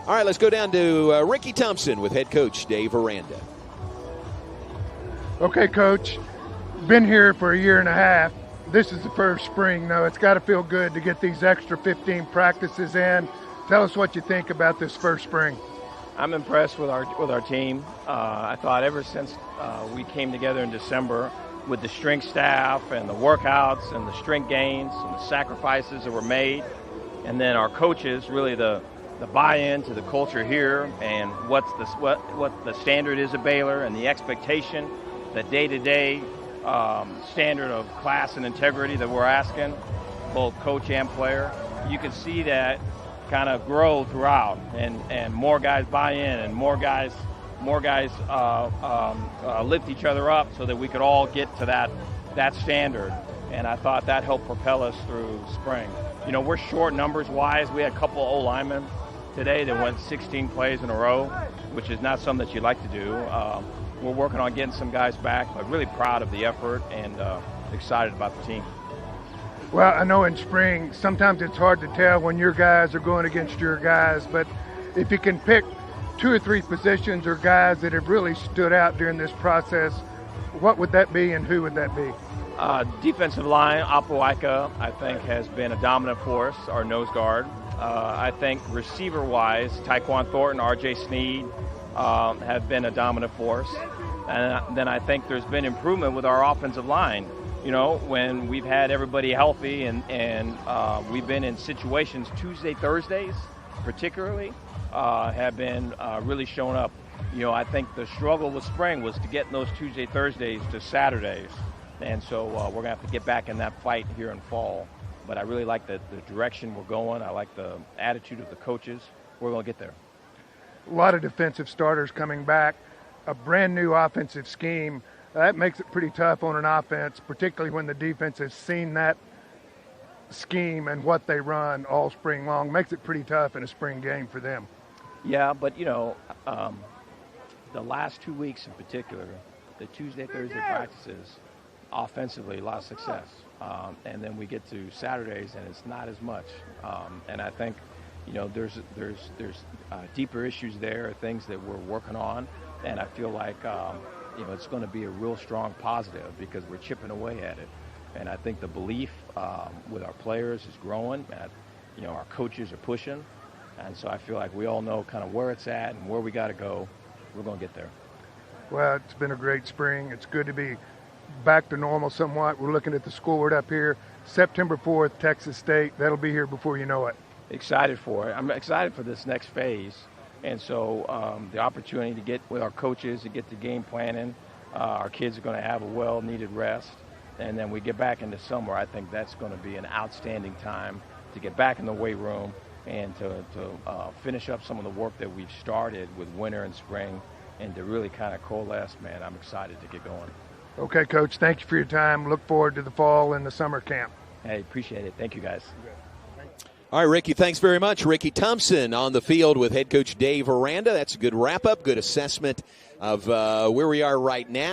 All right, let's go down to Ricky Thompson with head coach Dave Aranda. Okay, Coach, been here for a year and a half. This is the first spring. Now, it's got to feel good to get these extra 15 practices in. Tell us what you think about this first spring. I'm impressed with our team. I thought ever since we came together in December with the strength staff and the workouts and the strength gains and the sacrifices that were made, and then our coaches, really the buy-in to the culture here and what the standard is at Baylor and the expectation, the day-to-day standard of class and integrity that we're asking, both coach and player. You can see that kind of grow throughout, and more guys buy in, and more guys lift each other up so that we could all get to that standard. And I thought that helped propel us through spring. You know, we're short numbers-wise. We had a couple O-linemen today that went 16 plays in a row, which is not something that you like to do. We're working on getting some guys back, but really proud of the effort and excited about the team. Well, I know in spring, sometimes it's hard to tell when your guys are going against your guys, but if you can pick 2 or 3 positions or guys that have really stood out during this process, what would that be and who would that be? Defensive line, Apoika, I think, has been a dominant force, our nose guard. I think receiver-wise, Tyquan Thornton, R.J. Sneed have been a dominant force. And then I think there's been improvement with our offensive line. You know, when we've had everybody healthy and we've been in situations, Tuesday, Thursdays particularly, have been really showing up. You know, I think the struggle with spring was to get those Tuesday, Thursdays to Saturdays. And so we're going to have to get back in that fight here in fall. But I really like the direction we're going. I like the attitude of the coaches. We're going to get there. A lot of defensive starters coming back, a brand new offensive scheme. That makes it pretty tough on an offense, particularly when the defense has seen that scheme and what they run all spring long. Makes it pretty tough in a spring game for them. Yeah, but, you know, the last 2 weeks in particular, the Tuesday, Thursday practices, offensively, a lot of success. And then we get to Saturdays, and it's not as much. And I think, you know, there's deeper issues there, things that we're working on. And I feel like, you know, it's going to be a real strong positive because we're chipping away at it. And I think the belief with our players is growing. And, you know, our coaches are pushing. And so I feel like we all know kind of where it's at and where we got to go. We're going to get there. Well, it's been a great spring. It's good to be back to normal somewhat. We're looking at the scoreboard up here. September 4th, Texas State. That'll be here before you know it. Excited for it. I'm excited for this next phase. And so the opportunity to get with our coaches, to get the game planning. Our kids are going to have a well-needed rest. And then we get back into summer. I think that's going to be an outstanding time to get back in the weight room and to finish up some of the work that we've started with winter and spring and to really kind of coalesce, man. I'm excited to get going. Okay, Coach, thank you for your time. Look forward to the fall and the summer camp. Hey, appreciate it. Thank you, guys. All right, Ricky, thanks very much. Ricky Thompson on the field with head coach Dave Aranda. That's a good wrap-up, good assessment of where we are right now.